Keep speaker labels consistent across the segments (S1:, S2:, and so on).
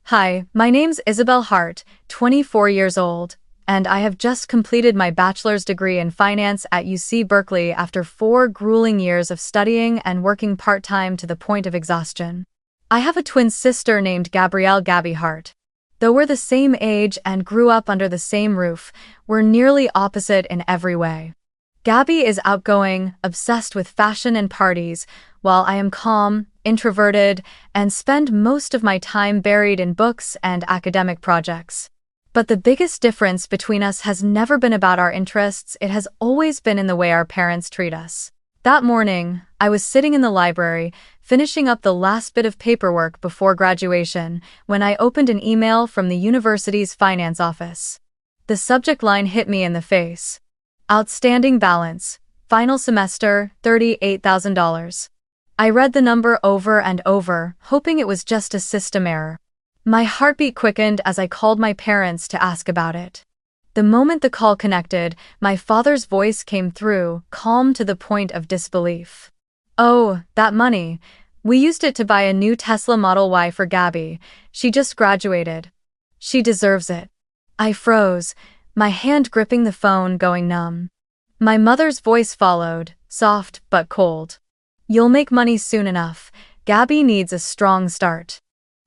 S1: Hi, my name's Isabel Hart, 24 years old, and I have just completed my bachelor's degree in finance at UC Berkeley after 4 grueling years of studying and working part-time to the point of exhaustion. I have a twin sister named Gabrielle Gabby Hart. Though we're the same age and grew up under the same roof, we're nearly opposite in every way. Gabby is outgoing, obsessed with fashion and parties, while I am calm, introverted, and spend most of my time buried in books and academic projects. But the biggest difference between us has never been about our interests, it has always been in the way our parents treat us. That morning, I was sitting in the library, finishing up the last bit of paperwork before graduation, when I opened an email from the university's finance office. The subject line hit me in the face. Outstanding balance. Final semester, $38,000. I read the number over and over, hoping it was just a system error. My heartbeat quickened as I called my parents to ask about it. The moment the call connected, my father's voice came through, calm to the point of disbelief. "Oh, that money. We used it to buy a new Tesla Model Y for Gabby. She just graduated. She deserves it." I froze, my hand gripping the phone going numb. My mother's voice followed, soft but cold. "You'll make money soon enough. Gabby needs a strong start."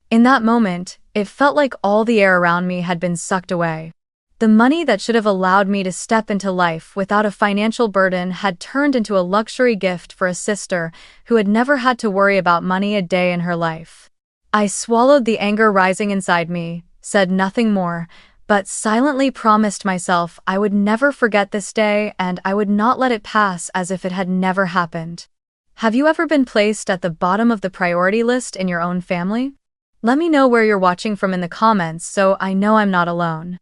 S1: In that moment, it felt like all the air around me had been sucked away. The money that should have allowed me to step into life without a financial burden had turned into a luxury gift for a sister who had never had to worry about money a day in her life. I swallowed the anger rising inside me, said nothing more, but silently promised myself I would never forget this day and I would not let it pass as if it had never happened. Have you ever been placed at the bottom of the priority list in your own family? Let me know where you're watching from in the comments so I know I'm not alone.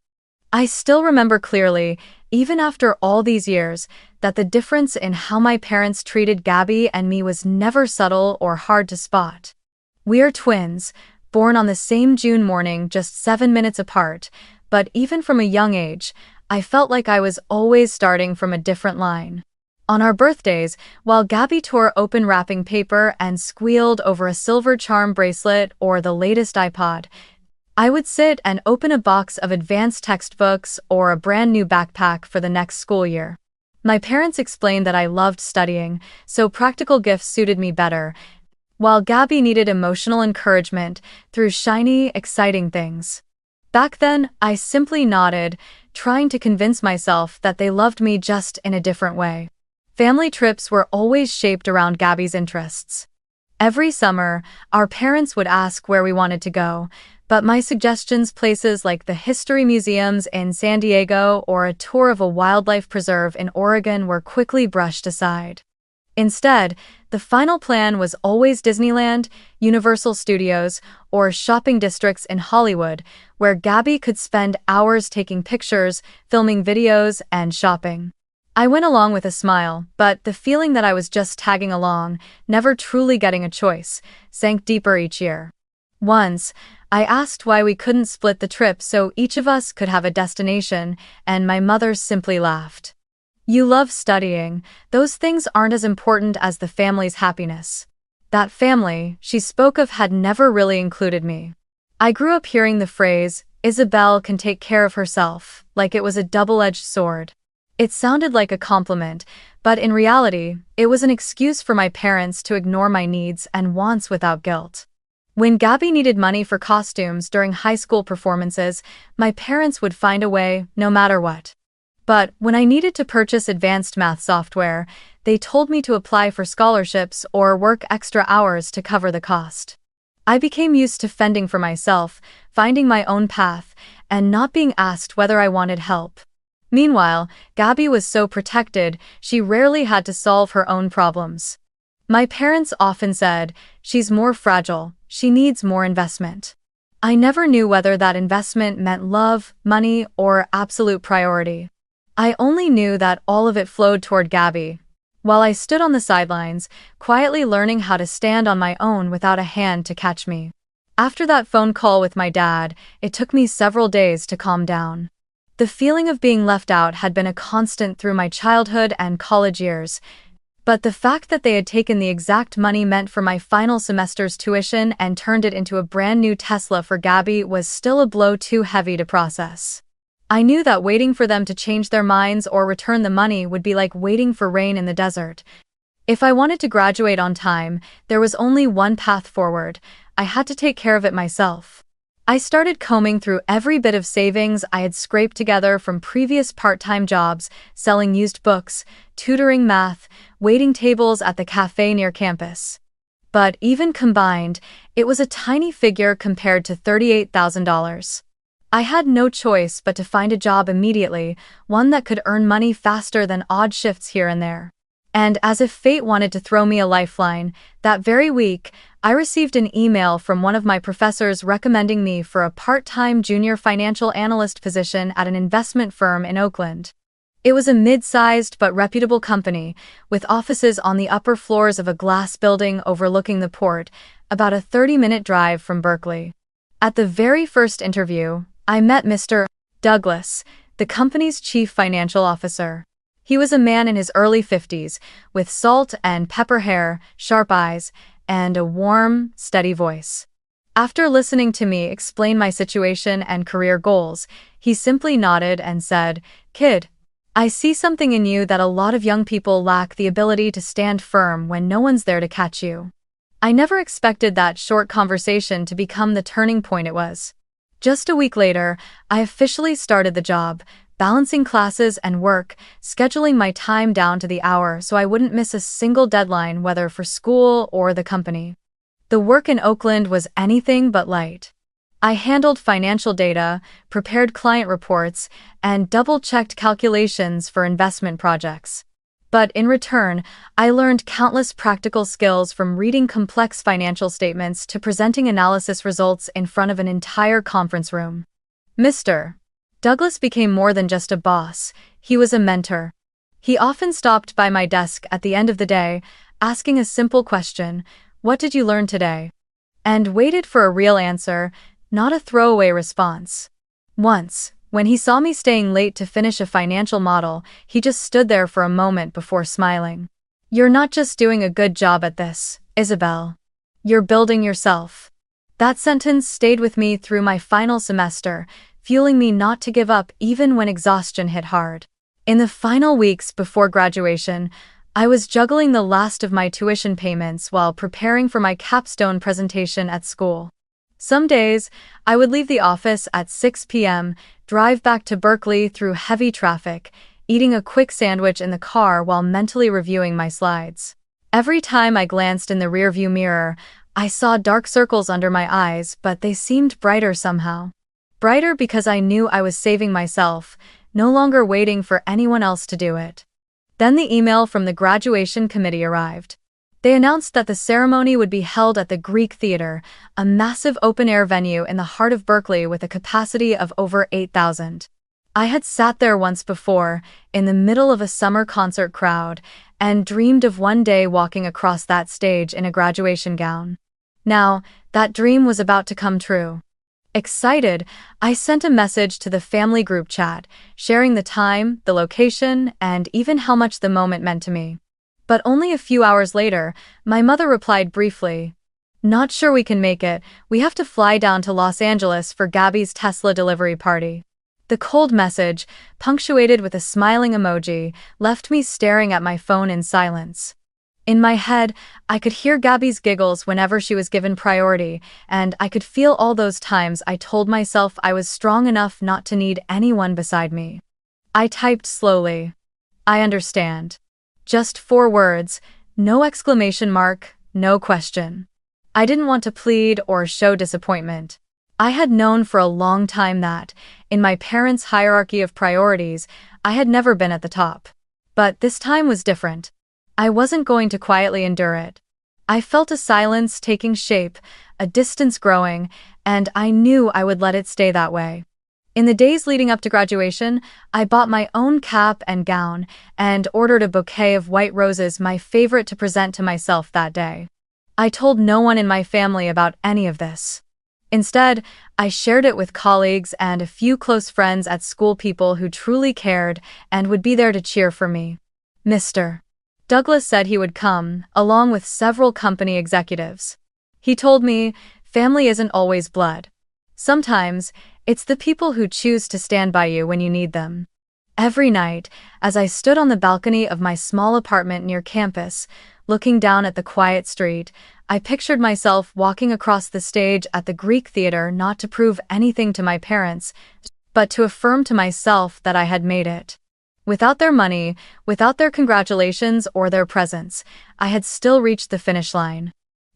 S1: I still remember clearly, even after all these years, that the difference in how my parents treated Gabby and me was never subtle or hard to spot. We are twins, born on the same June morning just 7 minutes apart, but even from a young age, I felt like I was always starting from a different line. On our birthdays, while Gabby tore open wrapping paper and squealed over a silver charm bracelet or the latest iPod, I would sit and open a box of advanced textbooks or a brand new backpack for the next school year. My parents explained that I loved studying, so practical gifts suited me better, while Gabby needed emotional encouragement through shiny, exciting things. Back then, I simply nodded, trying to convince myself that they loved me just in a different way. Family trips were always shaped around Gabby's interests. Every summer, our parents would ask where we wanted to go, but my suggestions, places like the history museums in San Diego or a tour of a wildlife preserve in Oregon, were quickly brushed aside. Instead, the final plan was always Disneyland, Universal Studios, or shopping districts in Hollywood, where Gabby could spend hours taking pictures, filming videos, and shopping. I went along with a smile, but the feeling that I was just tagging along, never truly getting a choice, sank deeper each year. Once, I asked why we couldn't split the trip so each of us could have a destination, and my mother simply laughed. "You love studying, those things aren't as important as the family's happiness." That family she spoke of had never really included me. I grew up hearing the phrase, "Isabel can take care of herself," like it was a double-edged sword. It sounded like a compliment, but in reality, it was an excuse for my parents to ignore my needs and wants without guilt. When Gabby needed money for costumes during high school performances, my parents would find a way, no matter what. But when I needed to purchase advanced math software, they told me to apply for scholarships or work extra hours to cover the cost. I became used to fending for myself, finding my own path, and not being asked whether I wanted help. Meanwhile, Gabby was so protected, she rarely had to solve her own problems. My parents often said, "She's more fragile, she needs more investment." I never knew whether that investment meant love, money, or absolute priority. I only knew that all of it flowed toward Gabby, while I stood on the sidelines, quietly learning how to stand on my own without a hand to catch me. After that phone call with my dad, it took me several days to calm down. The feeling of being left out had been a constant through my childhood and college years. But the fact that they had taken the exact money meant for my final semester's tuition and turned it into a brand new Tesla for Gabby was still a blow too heavy to process. I knew that waiting for them to change their minds or return the money would be like waiting for rain in the desert. If I wanted to graduate on time, there was only one path forward. I had to take care of it myself. I started combing through every bit of savings I had scraped together from previous part-time jobs, selling used books, tutoring math, waiting tables at the cafe near campus. But even combined, it was a tiny figure compared to $38,000. I had no choice but to find a job immediately, one that could earn money faster than odd shifts here and there. And as if fate wanted to throw me a lifeline, that very week, I received an email from one of my professors recommending me for a part-time junior financial analyst position at an investment firm in Oakland. It was a mid-sized but reputable company, with offices on the upper floors of a glass building overlooking the port, about a 30-minute drive from Berkeley. At the very first interview, I met Mr. Douglas, the company's chief financial officer. He was a man in his early 50s, with salt and pepper hair, sharp eyes, and a warm, steady voice. After listening to me explain my situation and career goals, he simply nodded and said, "Kid, I see something in you that a lot of young people lack: the ability to stand firm when no one's there to catch you." I never expected that short conversation to become the turning point it was. Just a week later, I officially started the job, balancing classes and work, scheduling my time down to the hour so I wouldn't miss a single deadline, whether for school or the company. The work in Oakland was anything but light. I handled financial data, prepared client reports, and double-checked calculations for investment projects. But in return, I learned countless practical skills, from reading complex financial statements to presenting analysis results in front of an entire conference room. Mr. Douglas became more than just a boss. He was a mentor. He often stopped by my desk at the end of the day, asking a simple question, "What did you learn today?" and waited for a real answer, not a throwaway response. Once, when he saw me staying late to finish a financial model, he just stood there for a moment before smiling. "You're not just doing a good job at this, Isabel. You're building yourself." That sentence stayed with me through my final semester, fueling me not to give up even when exhaustion hit hard. In the final weeks before graduation, I was juggling the last of my tuition payments while preparing for my capstone presentation at school. Some days, I would leave the office at 6 p.m., drive back to Berkeley through heavy traffic, eating a quick sandwich in the car while mentally reviewing my slides. Every time I glanced in the rearview mirror, I saw dark circles under my eyes, but they seemed brighter somehow. Brighter because I knew I was saving myself, no longer waiting for anyone else to do it. Then the email from the graduation committee arrived. They announced that the ceremony would be held at the Greek Theater, a massive open-air venue in the heart of Berkeley with a capacity of over 8,000. I had sat there once before, in the middle of a summer concert crowd, and dreamed of one day walking across that stage in a graduation gown. Now, that dream was about to come true. Excited, I sent a message to the family group chat, sharing the time, the location, and even how much the moment meant to me. But only a few hours later, my mother replied briefly, "Not sure we can make it. We have to fly down to Los Angeles for Gabby's Tesla delivery party." The cold message, punctuated with a smiling emoji, left me staring at my phone in silence. In my head, I could hear Gabby's giggles whenever she was given priority, and I could feel all those times I told myself I was strong enough not to need anyone beside me. I typed slowly. "I understand." Just 4 words, no exclamation mark, no question. I didn't want to plead or show disappointment. I had known for a long time that, in my parents' hierarchy of priorities, I had never been at the top. But this time was different. I wasn't going to quietly endure it. I felt a silence taking shape, a distance growing, and I knew I would let it stay that way. In the days leading up to graduation, I bought my own cap and gown and ordered a bouquet of white roses, my favorite to present to myself that day. I told no one in my family about any of this. Instead, I shared it with colleagues and a few close friends at school, people who truly cared and would be there to cheer for me. Mr. Douglas said he would come, along with several company executives. He told me, family isn't always blood. Sometimes, it's the people who choose to stand by you when you need them. Every night, as I stood on the balcony of my small apartment near campus, looking down at the quiet street, I pictured myself walking across the stage at the Greek theater not to prove anything to my parents, but to affirm to myself that I had made it. Without their money, without their congratulations or their presence, I had still reached the finish line.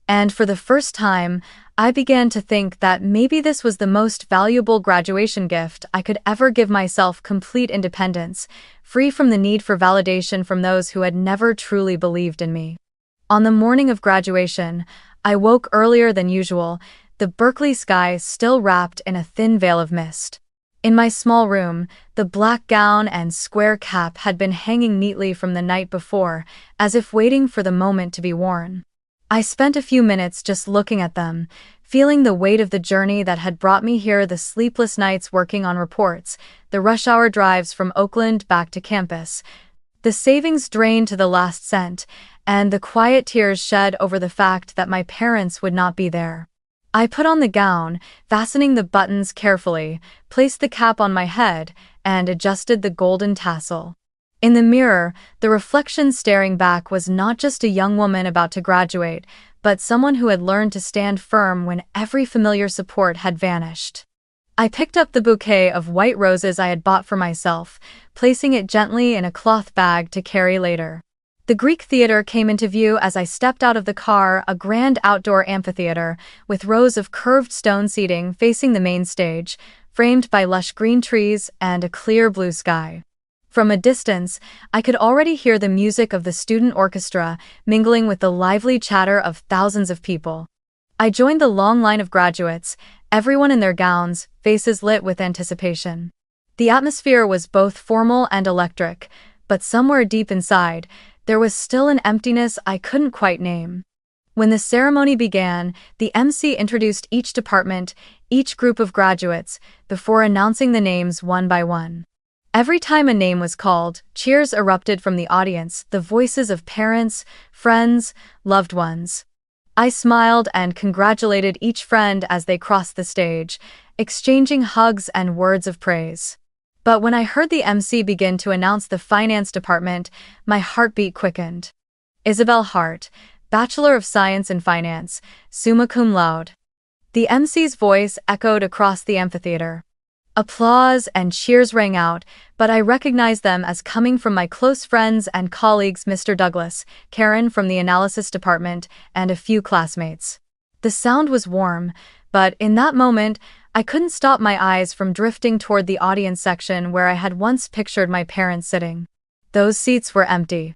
S1: And for the first time, I began to think that maybe this was the most valuable graduation gift I could ever give myself: complete independence, free from the need for validation from those who had never truly believed in me. On the morning of graduation, I woke earlier than usual, the Berkeley sky still wrapped in a thin veil of mist. In my small room, the black gown and square cap had been hanging neatly from the night before, as if waiting for the moment to be worn. I spent a few minutes just looking at them, feeling the weight of the journey that had brought me here: the sleepless nights working on reports, the rush-hour drives from Oakland back to campus, the savings drained to the last cent, and the quiet tears shed over the fact that my parents would not be there. I put on the gown, fastening the buttons carefully, placed the cap on my head, and adjusted the golden tassel. In the mirror, the reflection staring back was not just a young woman about to graduate, but someone who had learned to stand firm when every familiar support had vanished. I picked up the bouquet of white roses I had bought for myself, placing it gently in a cloth bag to carry later. The Greek theater came into view as I stepped out of the car: a grand outdoor amphitheater, with rows of curved stone seating facing the main stage, framed by lush green trees and a clear blue sky. From a distance, I could already hear the music of the student orchestra mingling with the lively chatter of thousands of people. I joined the long line of graduates, everyone in their gowns, faces lit with anticipation. The atmosphere was both formal and electric, but somewhere deep inside, there was still an emptiness I couldn't quite name. When the ceremony began, the MC introduced each department, each group of graduates, before announcing the names one by one. Every time a name was called, cheers erupted from the audience, the voices of parents, friends, loved ones. I smiled and congratulated each friend as they crossed the stage, exchanging hugs and words of praise. But when I heard the MC begin to announce the finance department, my heartbeat quickened. Isabel Hart, Bachelor of Science in Finance, summa cum laude. The MC's voice echoed across the amphitheater. Applause and cheers rang out, but I recognized them as coming from my close friends and colleagues: Mr. Douglas, Karen from the analysis department, and a few classmates. The sound was warm, but in that moment, I couldn't stop my eyes from drifting toward the audience section where I had once pictured my parents sitting. Those seats were empty.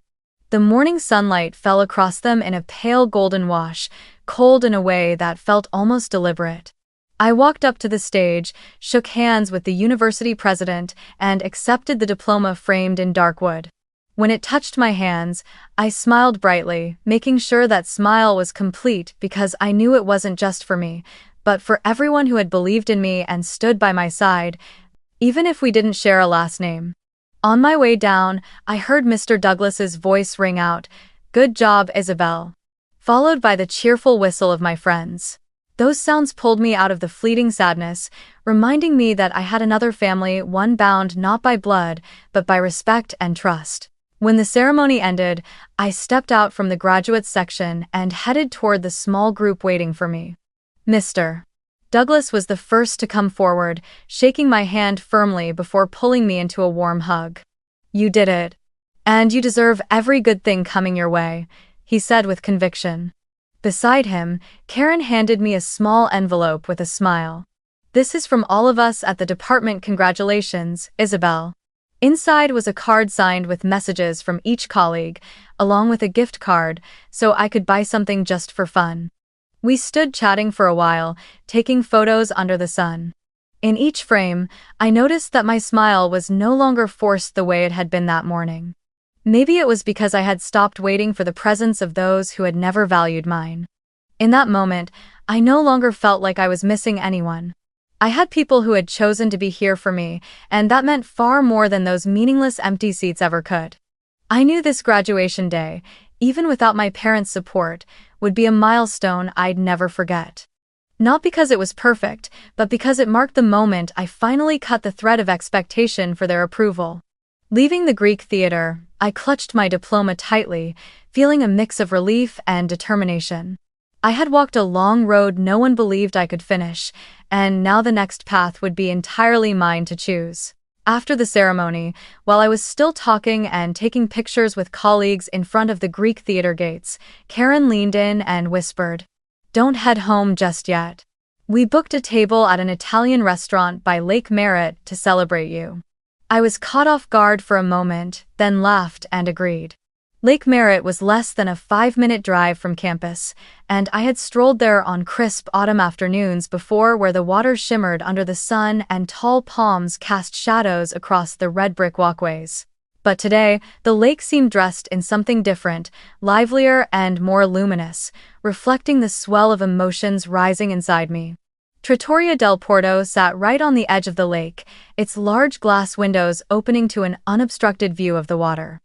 S1: The morning sunlight fell across them in a pale golden wash, cold in a way that felt almost deliberate. I walked up to the stage, shook hands with the university president, and accepted the diploma framed in dark wood. When it touched my hands, I smiled brightly, making sure that smile was complete because I knew it wasn't just for me, but for everyone who had believed in me and stood by my side, even if we didn't share a last name. On my way down, I heard Mr. Douglas's voice ring out, "Good job, Isabel," followed by the cheerful whistle of my friends. Those sounds pulled me out of the fleeting sadness, reminding me that I had another family, one bound not by blood, but by respect and trust. When the ceremony ended, I stepped out from the graduates section and headed toward the small group waiting for me. Mr. Douglas was the first to come forward, shaking my hand firmly before pulling me into a warm hug. "You did it. And you deserve every good thing coming your way," he said with conviction. Beside him, Karen handed me a small envelope with a smile. "This is from all of us at the department. Congratulations, Isabel." Inside was a card signed with messages from each colleague, along with a gift card, so I could buy something just for fun. We stood chatting for a while, taking photos under the sun. In each frame, I noticed that my smile was no longer forced the way it had been that morning. Maybe it was because I had stopped waiting for the presence of those who had never valued mine. In that moment, I no longer felt like I was missing anyone. I had people who had chosen to be here for me, and that meant far more than those meaningless empty seats ever could. I knew this graduation day, even without my parents' support, would be a milestone I'd never forget. Not because it was perfect, but because it marked the moment I finally cut the thread of expectation for their approval. Leaving the Greek theater, I clutched my diploma tightly, feeling a mix of relief and determination. I had walked a long road no one believed I could finish, and now the next path would be entirely mine to choose. After the ceremony, while I was still talking and taking pictures with colleagues in front of the Greek theater gates, Karen leaned in and whispered, "Don't head home just yet. We booked a table at an Italian restaurant by Lake Merritt to celebrate you." I was caught off guard for a moment, then laughed and agreed. Lake Merritt was less than a 5-minute drive from campus, and I had strolled there on crisp autumn afternoons before where the water shimmered under the sun and tall palms cast shadows across the red brick walkways. But today, the lake seemed dressed in something different, livelier and more luminous, reflecting the swell of emotions rising inside me. Trattoria del Porto sat right on the edge of the lake, its large glass windows opening to an unobstructed view of the water.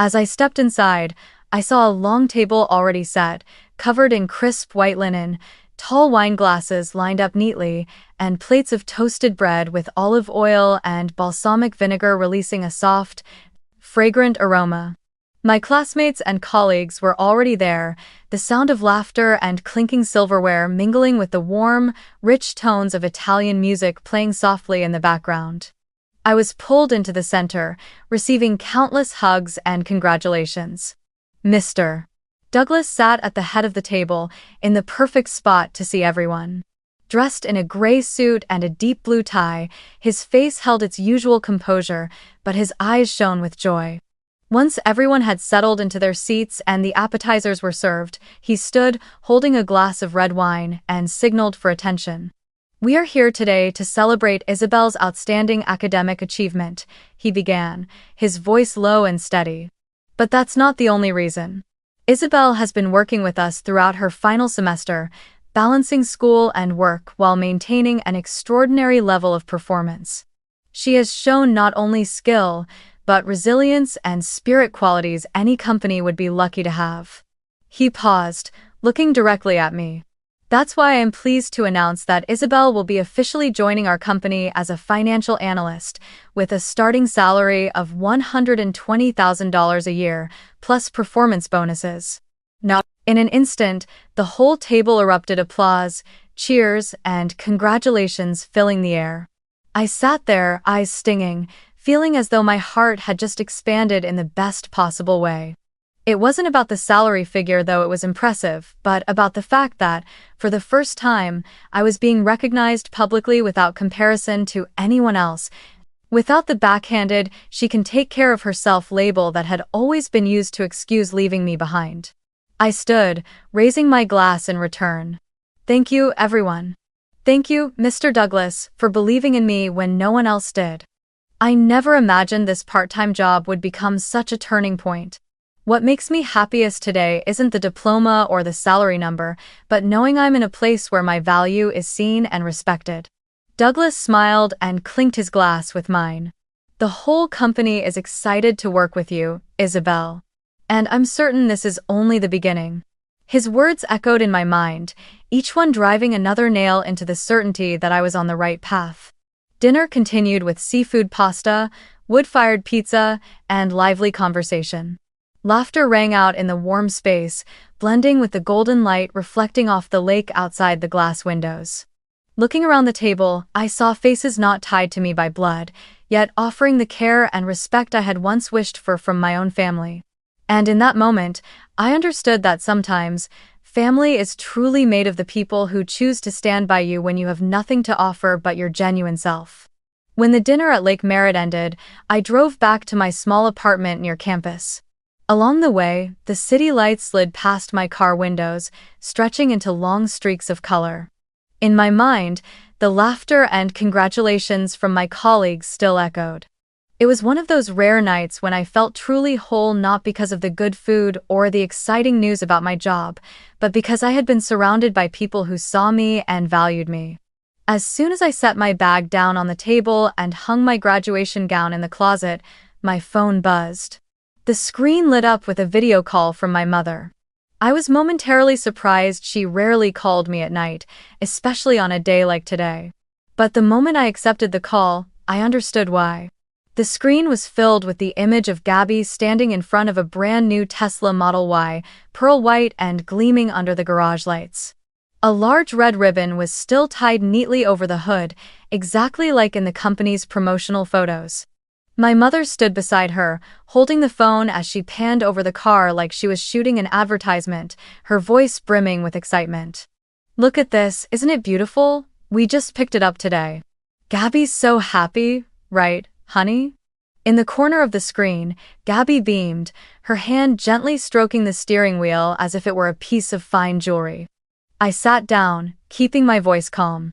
S1: As I stepped inside, I saw a long table already set, covered in crisp white linen, tall wine glasses lined up neatly, and plates of toasted bread with olive oil and balsamic vinegar releasing a soft, fragrant aroma. My classmates and colleagues were already there, the sound of laughter and clinking silverware mingling with the warm, rich tones of Italian music playing softly in the background. I was pulled into the center, receiving countless hugs and congratulations. Mr. Douglas sat at the head of the table, in the perfect spot to see everyone. Dressed in a gray suit and a deep blue tie, his face held its usual composure, but his eyes shone with joy. Once everyone had settled into their seats and the appetizers were served, he stood, holding a glass of red wine, and signaled for attention. "We are here today to celebrate Isabel's outstanding academic achievement," he began, his voice low and steady. "But that's not the only reason. Isabel has been working with us throughout her final semester, balancing school and work while maintaining an extraordinary level of performance. She has shown not only skill, but resilience and spirit qualities any company would be lucky to have." He paused, looking directly at me. "That's why I am pleased to announce that Isabel will be officially joining our company as a financial analyst, with a starting salary of $120,000 a year, plus performance bonuses." Now, in an instant, the whole table erupted applause, cheers, and congratulations filling the air. I sat there, eyes stinging, feeling as though my heart had just expanded in the best possible way. It wasn't about the salary figure, though it was impressive, but about the fact that, for the first time, I was being recognized publicly without comparison to anyone else, without the backhanded, "she can take care of herself" label that had always been used to excuse leaving me behind. I stood, raising my glass in return. "Thank you, everyone. Thank you, Mr. Douglas, for believing in me when no one else did. I never imagined this part-time job would become such a turning point. What makes me happiest today isn't the diploma or the salary number, but knowing I'm in a place where my value is seen and respected." Douglas smiled and clinked his glass with mine. "The whole company is excited to work with you, Isabel. And I'm certain this is only the beginning." His words echoed in my mind, each one driving another nail into the certainty that I was on the right path. Dinner continued with seafood pasta, wood-fired pizza, and lively conversation. Laughter rang out in the warm space, blending with the golden light reflecting off the lake outside the glass windows. Looking around the table, I saw faces not tied to me by blood, yet offering the care and respect I had once wished for from my own family. And in that moment, I understood that sometimes, family is truly made of the people who choose to stand by you when you have nothing to offer but your genuine self. When the dinner at Lake Merritt ended, I drove back to my small apartment near campus. Along the way, the city lights slid past my car windows, stretching into long streaks of color. In my mind, the laughter and congratulations from my colleagues still echoed. It was one of those rare nights when I felt truly whole, not because of the good food or the exciting news about my job, but because I had been surrounded by people who saw me and valued me. As soon as I set my bag down on the table and hung my graduation gown in the closet, my phone buzzed. The screen lit up with a video call from my mother. I was momentarily surprised. She rarely called me at night, especially on a day like today. But the moment I accepted the call, I understood why. The screen was filled with the image of Gabby standing in front of a brand new Tesla Model Y, pearl white and gleaming under the garage lights. A large red ribbon was still tied neatly over the hood, exactly like in the company's promotional photos. My mother stood beside her, holding the phone as she panned over the car like she was shooting an advertisement, her voice brimming with excitement. "Look at this, isn't it beautiful? We just picked it up today. Gabby's so happy, right, honey?" In the corner of the screen, Gabby beamed, her hand gently stroking the steering wheel as if it were a piece of fine jewelry. I sat down, keeping my voice calm.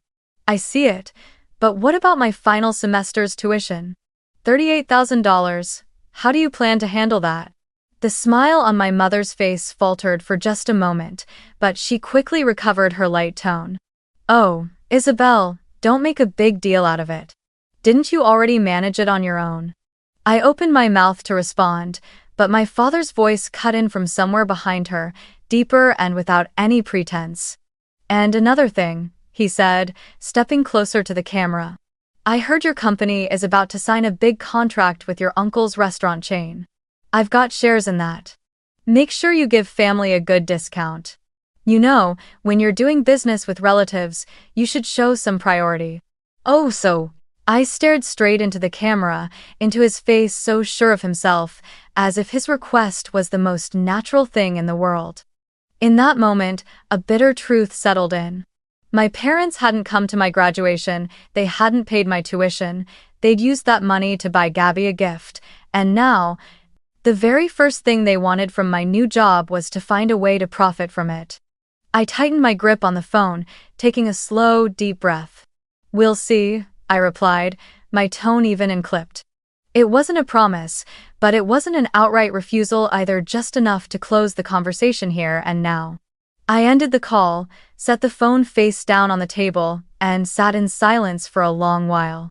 S1: "I see it, but what about my final semester's tuition? $38,000. How do you plan to handle that?" The smile on my mother's face faltered for just a moment, but she quickly recovered her light tone. "Oh, Isabel, don't make a big deal out of it. Didn't you already manage it on your own?" I opened my mouth to respond, but my father's voice cut in from somewhere behind her, deeper and without any pretense. "And another thing," he said, stepping closer to the camera. "I heard your company is about to sign a big contract with your uncle's restaurant chain. I've got shares in that. Make sure you give family a good discount. You know, when you're doing business with relatives, you should show some priority." "Oh, so..." I stared straight into the camera, into his face so sure of himself, as if his request was the most natural thing in the world. In that moment, a bitter truth settled in. My parents hadn't come to my graduation, they hadn't paid my tuition, they'd used that money to buy Gabby a gift, and now, the very first thing they wanted from my new job was to find a way to profit from it. I tightened my grip on the phone, taking a slow, deep breath. "We'll see," I replied, my tone even and clipped. It wasn't a promise, but it wasn't an outright refusal either, just enough to close the conversation here and now. I ended the call, set the phone face down on the table, and sat in silence for a long while.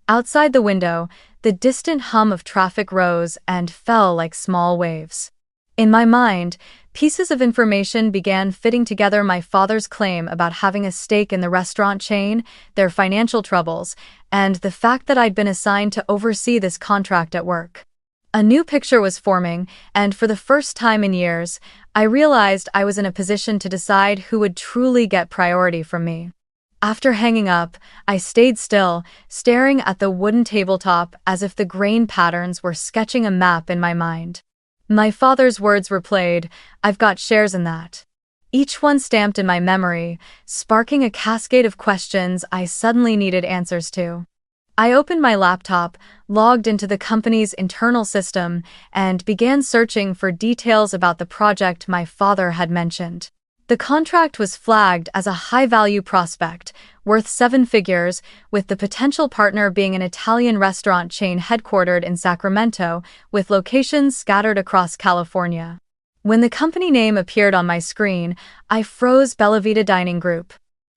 S1: Outside the window, the distant hum of traffic rose and fell like small waves. In my mind, pieces of information began fitting together: my father's claim about having a stake in the restaurant chain, their financial troubles, and the fact that I'd been assigned to oversee this contract at work. A new picture was forming, and for the first time in years, I realized I was in a position to decide who would truly get priority from me. After hanging up, I stayed still, staring at the wooden tabletop as if the grain patterns were sketching a map in my mind. My father's words replayed, "I've got shares in that." Each one stamped in my memory, sparking a cascade of questions I suddenly needed answers to. I opened my laptop, logged into the company's internal system, and began searching for details about the project my father had mentioned. The contract was flagged as a high-value prospect, worth 7 figures, with the potential partner being an Italian restaurant chain headquartered in Sacramento, with locations scattered across California. When the company name appeared on my screen, I froze. Bella Vita Dining Group.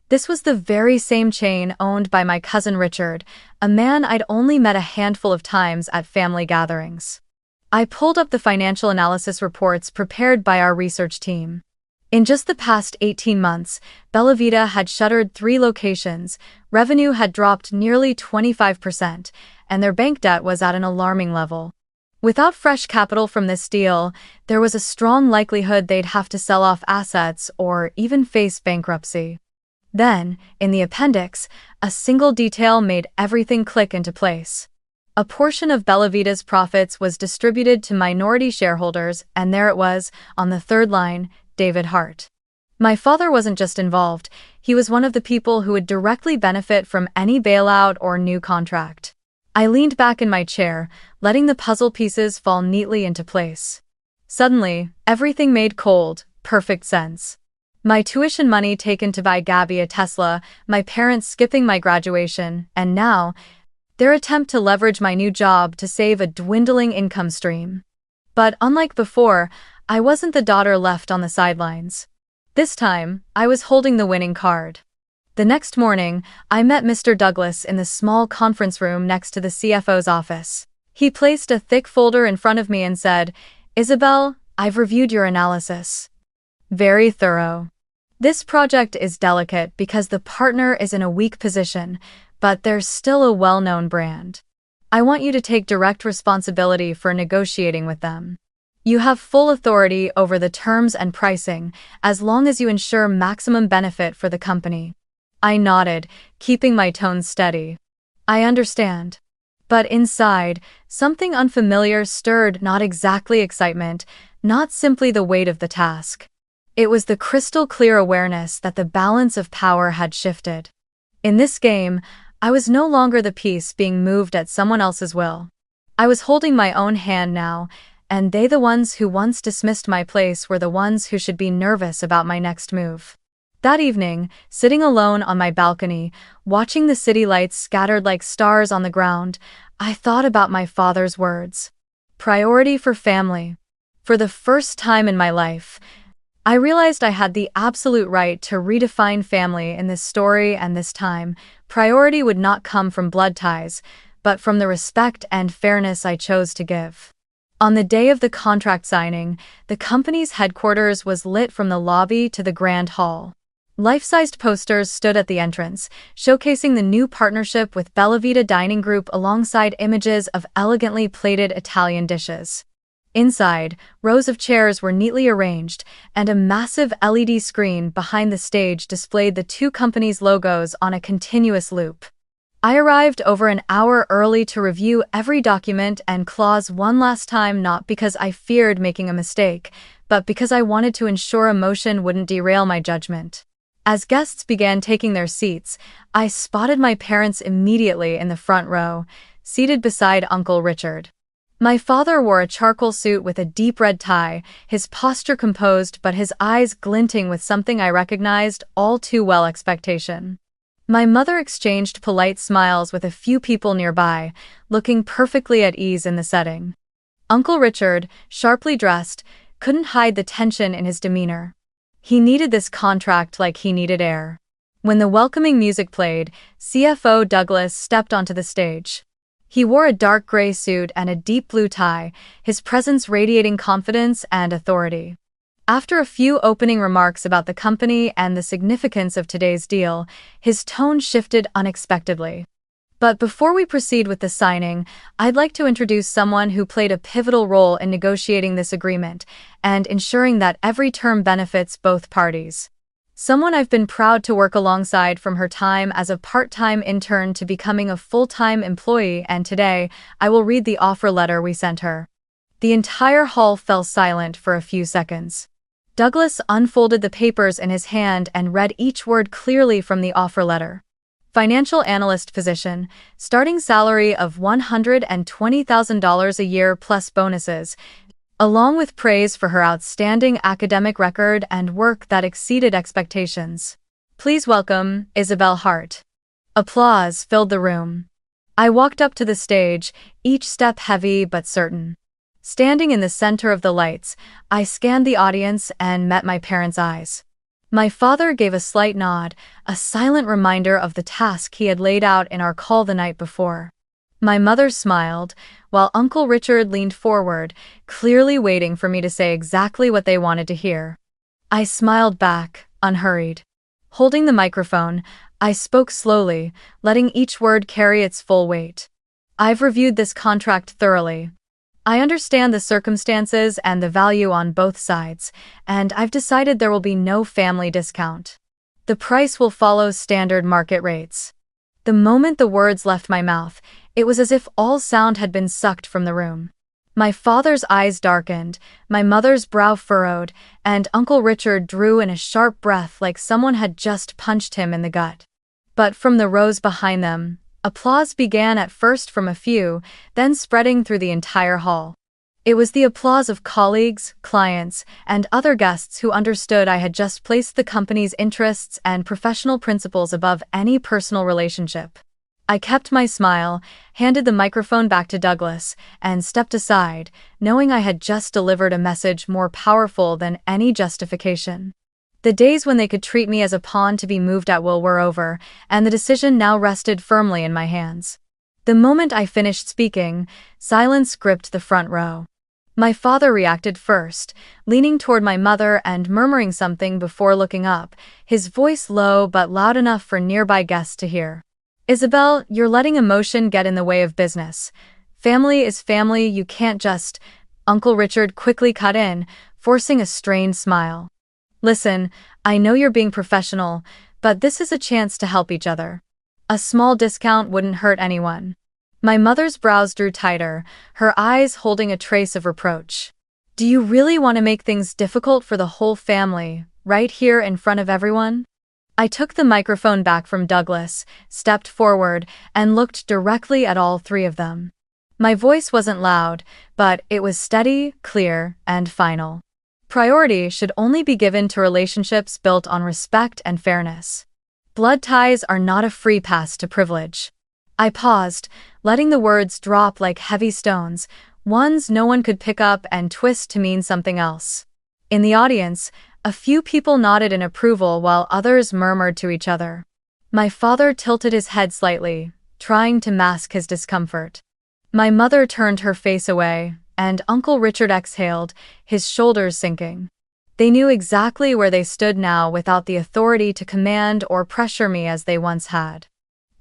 S1: This was the very same chain owned by my cousin Richard, a man I'd only met a handful of times at family gatherings. I pulled up the financial analysis reports prepared by our research team. In just the past 18 months, Bella Vita had shuttered 3 locations, revenue had dropped nearly 25%, and their bank debt was at an alarming level. Without fresh capital from this deal, there was a strong likelihood they'd have to sell off assets or even face bankruptcy. Then, in the appendix, a single detail made everything click into place. A portion of Bella Vita's profits was distributed to minority shareholders, and there it was, on the third line, David Hart. My father wasn't just involved, he was one of the people who would directly benefit from any bailout or new contract. I leaned back in my chair, letting the puzzle pieces fall neatly into place. Suddenly, everything made cold, perfect sense. My tuition money taken to buy Gabby a Tesla, my parents skipping my graduation, and now, their attempt to leverage my new job to save a dwindling income stream. But unlike before, I wasn't the daughter left on the sidelines. This time, I was holding the winning card. The next morning, I met Mr. Douglas in the small conference room next to the CFO's office. He placed a thick folder in front of me and said, Isabel, I've reviewed your analysis. Very thorough. This project is delicate because the partner is in a weak position, but there's still a well-known brand. I want you to take direct responsibility for negotiating with them. You have full authority over the terms and pricing, as long as you ensure maximum benefit for the company. I nodded, keeping my tone steady. I understand. But inside, something unfamiliar stirred, not exactly excitement, not simply the weight of the task. It was the crystal-clear awareness that the balance of power had shifted. In this game, I was no longer the piece being moved at someone else's will. I was holding my own hand now, and they, the ones who once dismissed my place, were the ones who should be nervous about my next move. That evening, sitting alone on my balcony, watching the city lights scattered like stars on the ground, I thought about my father's words. Priority for family. For the first time in my life, I realized I had the absolute right to redefine family in this story, and this time, priority would not come from blood ties, but from the respect and fairness I chose to give. On the day of the contract signing, the company's headquarters was lit from the lobby to the grand hall. Life-sized posters stood at the entrance, showcasing the new partnership with Bella Vita Dining Group alongside images of elegantly plated Italian dishes. Inside, rows of chairs were neatly arranged, and a massive LED screen behind the stage displayed the two companies' logos on a continuous loop. I arrived over an hour early to review every document and clause one last time, not because I feared making a mistake, but because I wanted to ensure emotion wouldn't derail my judgment. As guests began taking their seats, I spotted my parents immediately in the front row, seated beside Uncle Richard. My father wore a charcoal suit with a deep red tie, his posture composed but his eyes glinting with something I recognized all too well: expectation. My mother exchanged polite smiles with a few people nearby, looking perfectly at ease in the setting. Uncle Richard, sharply dressed, couldn't hide the tension in his demeanor. He needed this contract like he needed air. When the welcoming music played, CFO Douglas stepped onto the stage. He wore a dark gray suit and a deep blue tie, his presence radiating confidence and authority. After a few opening remarks about the company and the significance of today's deal, his tone shifted unexpectedly. But before we proceed with the signing, I'd like to introduce someone who played a pivotal role in negotiating this agreement and ensuring that every term benefits both parties. Someone I've been proud to work alongside from her time as a part-time intern to becoming a full-time employee, and today, I will read the offer letter we sent her. The entire hall fell silent for a few seconds. Douglas unfolded the papers in his hand and read each word clearly from the offer letter. Financial analyst position, starting salary of $120,000 a year plus bonuses, along with praise for her outstanding academic record and work that exceeded expectations. Please welcome, Isabel Hart. Applause filled the room. I walked up to the stage, each step heavy but certain. Standing in the center of the lights, I scanned the audience and met my parents' eyes. My father gave a slight nod, a silent reminder of the task he had laid out in our call the night before. My mother smiled, while Uncle Richard leaned forward, clearly waiting for me to say exactly what they wanted to hear. I smiled back, unhurried. Holding the microphone, I spoke slowly, letting each word carry its full weight. I've reviewed this contract thoroughly. I understand the circumstances and the value on both sides, and I've decided there will be no family discount. The price will follow standard market rates. The moment the words left my mouth, it was as if all sound had been sucked from the room. My father's eyes darkened, my mother's brow furrowed, and Uncle Richard drew in a sharp breath like someone had just punched him in the gut. But from the rows behind them, applause began, at first from a few, then spreading through the entire hall. It was the applause of colleagues, clients, and other guests who understood I had just placed the company's interests and professional principles above any personal relationship. I kept my smile, handed the microphone back to Douglas, and stepped aside, knowing I had just delivered a message more powerful than any justification. The days when they could treat me as a pawn to be moved at will were over, and the decision now rested firmly in my hands. The moment I finished speaking, silence gripped the front row. My father reacted first, leaning toward my mother and murmuring something before looking up, his voice low but loud enough for nearby guests to hear. "Isabel, you're letting emotion get in the way of business. Family is family, you can't just—" Uncle Richard quickly cut in, forcing a strained smile. "Listen, I know you're being professional, but this is a chance to help each other. A small discount wouldn't hurt anyone." My mother's brows drew tighter, her eyes holding a trace of reproach. "Do you really want to make things difficult for the whole family, right here in front of everyone?" I took the microphone back from Douglas, stepped forward, and looked directly at all three of them. My voice wasn't loud, but it was steady, clear, and final. Priority should only be given to relationships built on respect and fairness. Blood ties are not a free pass to privilege. I paused, letting the words drop like heavy stones, ones no one could pick up and twist to mean something else. In the audience, a few people nodded in approval while others murmured to each other. My father tilted his head slightly, trying to mask his discomfort. My mother turned her face away, and Uncle Richard exhaled, his shoulders sinking. They knew exactly where they stood now without the authority to command or pressure me as they once had.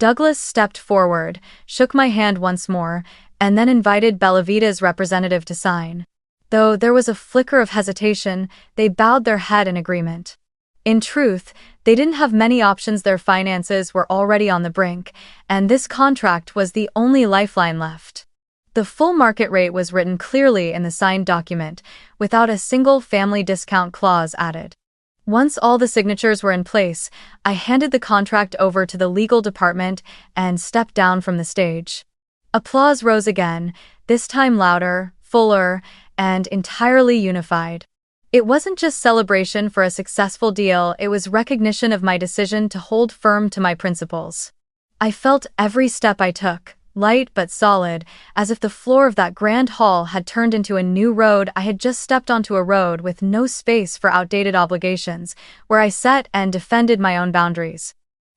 S1: Douglas stepped forward, shook my hand once more, and then invited Bellavita's representative to sign. Though there was a flicker of hesitation, they bowed their head in agreement. In truth, they didn't have many options. Their finances were already on the brink, and this contract was the only lifeline left. The full market rate was written clearly in the signed document, without a single family discount clause added. Once all the signatures were in place, I handed the contract over to the legal department and stepped down from the stage. Applause rose again, this time louder, fuller, and entirely unified. It wasn't just celebration for a successful deal, it was recognition of my decision to hold firm to my principles. I felt every step I took, light but solid, as if the floor of that grand hall had turned into a new road. I had just stepped onto a road with no space for outdated obligations, where I set and defended my own boundaries.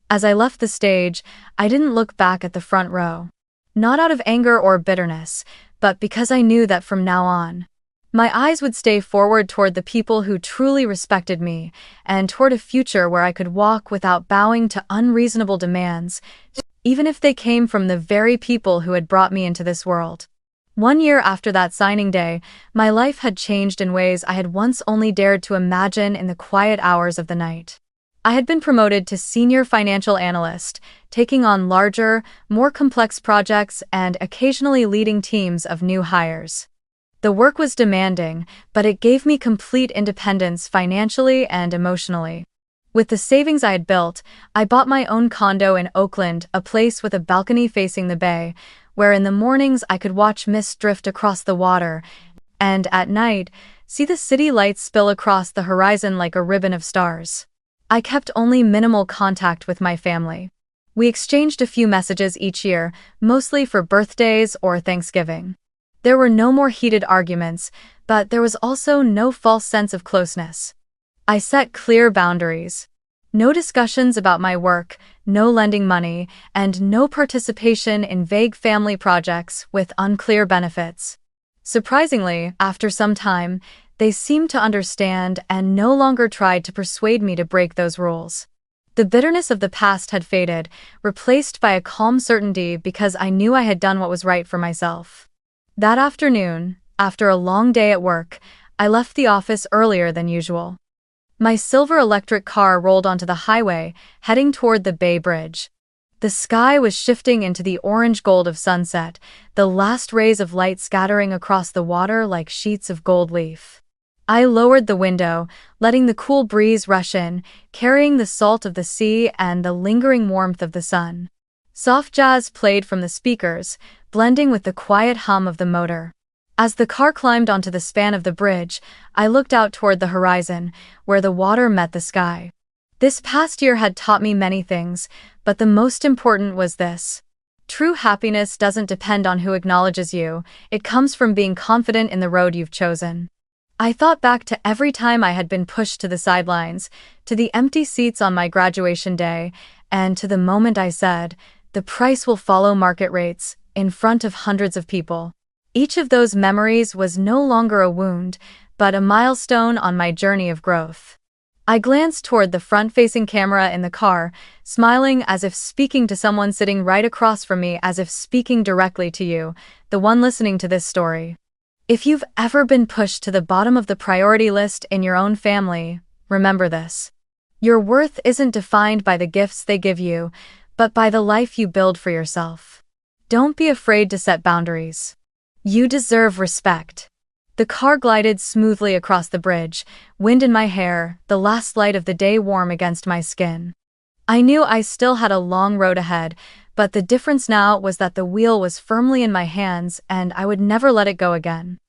S1: As I left the stage, I didn't look back at the front row. Not out of anger or bitterness, but because I knew that from now on, my eyes would stay forward toward the people who truly respected me, and toward a future where I could walk without bowing to unreasonable demands, even if they came from the very people who had brought me into this world. 1 year after that signing day, my life had changed in ways I had once only dared to imagine in the quiet hours of the night. I had been promoted to senior financial analyst, taking on larger, more complex projects and occasionally leading teams of new hires. The work was demanding, but it gave me complete independence financially and emotionally. With the savings I had built, I bought my own condo in Oakland, a place with a balcony facing the bay, where in the mornings I could watch mist drift across the water, and at night, see the city lights spill across the horizon like a ribbon of stars. I kept only minimal contact with my family. We exchanged a few messages each year, mostly for birthdays or Thanksgiving. There were no more heated arguments, but there was also no false sense of closeness. I set clear boundaries. No discussions about my work, no lending money, and no participation in vague family projects with unclear benefits. Surprisingly, after some time, they seemed to understand and no longer tried to persuade me to break those rules. The bitterness of the past had faded, replaced by a calm certainty because I knew I had done what was right for myself. That afternoon, after a long day at work, I left the office earlier than usual. My silver electric car rolled onto the highway, heading toward the Bay Bridge. The sky was shifting into the orange gold of sunset, the last rays of light scattering across the water like sheets of gold leaf. I lowered the window, letting the cool breeze rush in, carrying the salt of the sea and the lingering warmth of the sun. Soft jazz played from the speakers, blending with the quiet hum of the motor. As the car climbed onto the span of the bridge, I looked out toward the horizon, where the water met the sky. This past year had taught me many things, but the most important was this. True happiness doesn't depend on who acknowledges you, it comes from being confident in the road you've chosen. I thought back to every time I had been pushed to the sidelines, to the empty seats on my graduation day, and to the moment I said, "The price will follow market rates," in front of hundreds of people. Each of those memories was no longer a wound, but a milestone on my journey of growth. I glanced toward the front-facing camera in the car, smiling as if speaking to someone sitting right across from me, as if speaking directly to you, the one listening to this story. If you've ever been pushed to the bottom of the priority list in your own family, remember this. Your worth isn't defined by the gifts they give you, but by the life you build for yourself. Don't be afraid to set boundaries. You deserve respect. The car glided smoothly across the bridge, wind in my hair, the last light of the day warm against my skin. I knew I still had a long road ahead, but the difference now was that the wheel was firmly in my hands and I would never let it go again.